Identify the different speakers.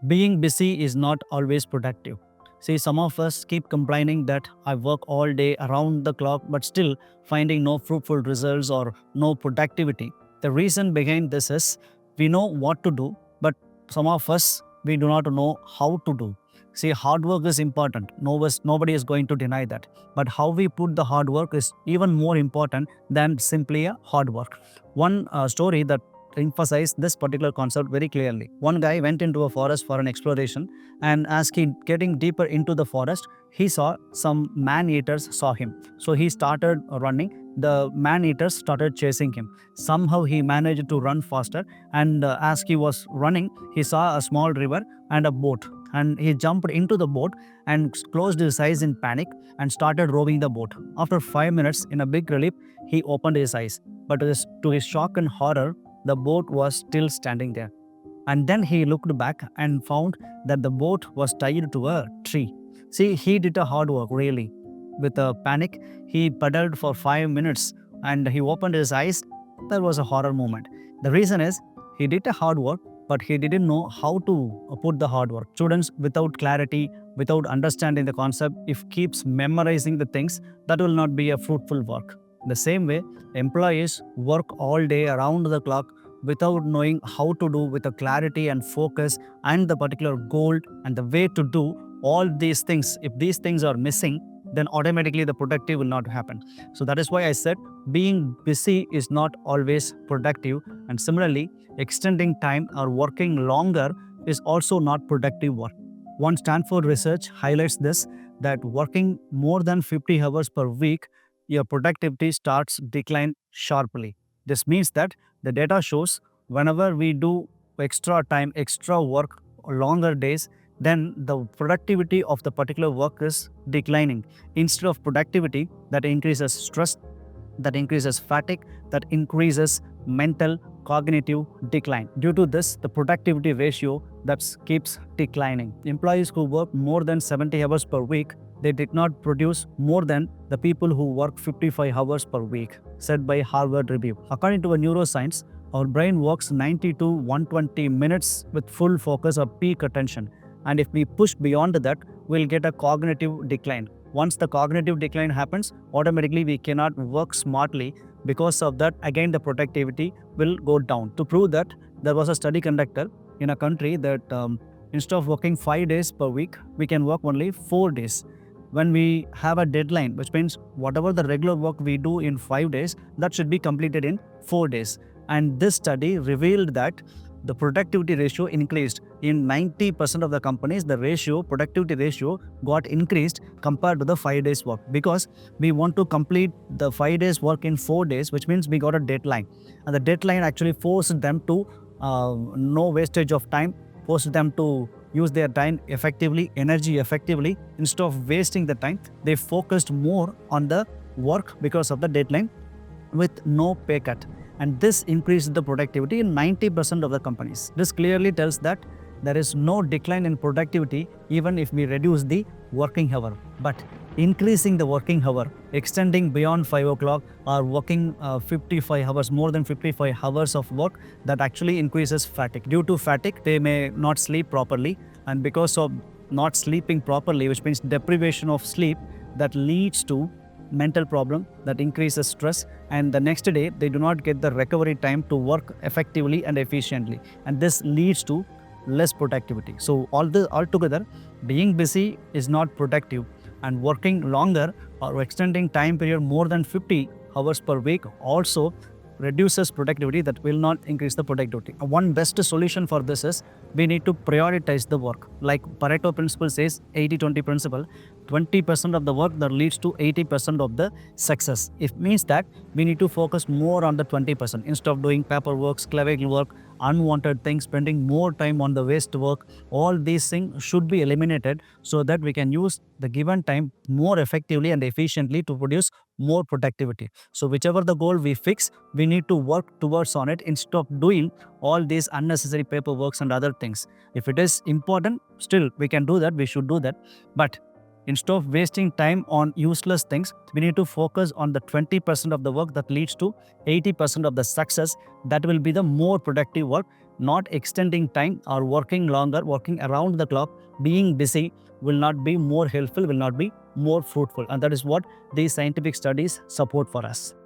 Speaker 1: Being busy is not always productive. See, some of us keep complaining that I work all day around the clock, but still finding no fruitful results or no productivity. The reason behind this is we know what to do, but some of us we do not know how to do. See, hard work is important. Nobody is going to deny that. But how we put the hard work is even more important than simply a hard work. One story that emphasize this particular concept very clearly. One guy went into a forest for an exploration, and as he getting deeper into the forest, he saw some man-eaters saw him. So he started running. The man-eaters started chasing him. Somehow he managed to run faster, and as he was running, he saw a small river and a boat. And he jumped into the boat and closed his eyes in panic and started rowing the boat. After 5 minutes, in a big relief, he opened his eyes. But to his shock and horror, the boat was still standing there. And then he looked back and found that the boat was tied to a tree. See, he did a hard work, really. With a panic, he paddled for 5 minutes and he opened his eyes. That was a horror moment. The reason is he did a hard work, but he didn't know how to put the hard work. Students without clarity, without understanding the concept, if keeps memorizing the things, that will not be a fruitful work. The same way, employees work all day around the clock without knowing how to do with a clarity and focus and the particular goal and the way to do all these things. If these things are missing, then automatically the productive will not happen. So that is why I said being busy is not always productive. And similarly, extending time or working longer is also not productive work. One Stanford research highlights this, that working more than 50 hours per week, your productivity starts decline sharply. This means that the data shows whenever we do extra time, extra work, longer days, then the productivity of the particular work is declining. Instead of productivity, that increases stress, that increases fatigue, that increases mental cognitive decline. Due to this, the productivity ratio that keeps declining. Employees who work more than 70 hours per week, they did not produce more than the people who work 55 hours per week, said by Harvard Review. According to a neuroscience, our brain works 90 to 120 minutes with full focus or peak attention. And if we push beyond that, we'll get a cognitive decline. Once the cognitive decline happens, automatically we cannot work smartly. Because of that, again the productivity will go down. To prove that, there was a study conducted in a country that instead of working 5 days per week, we can work only 4 days. When we have a deadline, which means whatever the regular work we do in 5 days, that should be completed in 4 days. And this study revealed that the productivity ratio increased. In 90% of the companies, the productivity ratio got increased compared to the 5 days work, because we want to complete the 5 days work in 4 days, which means we got a deadline. And the deadline actually forced them to no wastage of time, forced them to use their time effectively, energy effectively. Instead of wasting the time, they focused more on the work because of the deadline with no pay cut. And this increased the productivity in 90% of the companies. This clearly tells that there is no decline in productivity even if we reduce the working hour. But increasing the working hour, extending beyond 5 o'clock or working 55 hours, more than 55 hours of work, that actually increases fatigue. Due to fatigue, they may not sleep properly. And because of not sleeping properly, which means deprivation of sleep, that leads to mental problem, that increases stress, and the next day they do not get the recovery time to work effectively and efficiently, and this leads to less productivity. So altogether, being busy is not productive, and working longer or extending time period more than 50 hours per week also reduces productivity, that will not increase the productivity. One best solution for this is we need to prioritize the work. Like Pareto principle says, 80-20 principle, 20% of the work that leads to 80% of the success. It means that we need to focus more on the 20%. Instead of doing paperwork, clerical work, unwanted things, spending more time on the waste work, all these things should be eliminated so that we can use the given time more effectively and efficiently to produce more productivity. So whichever the goal we fix, we need to work towards on it instead of doing all these unnecessary paperworks and other things. If it is important, still we can do that, we should do that. But instead of wasting time on useless things, we need to focus on the 20% of the work that leads to 80% of the success. That will be the more productive work. not extending time or working longer, working around the clock, being busy will not be more helpful, will not be more fruitful. And that is what these scientific studies support for us.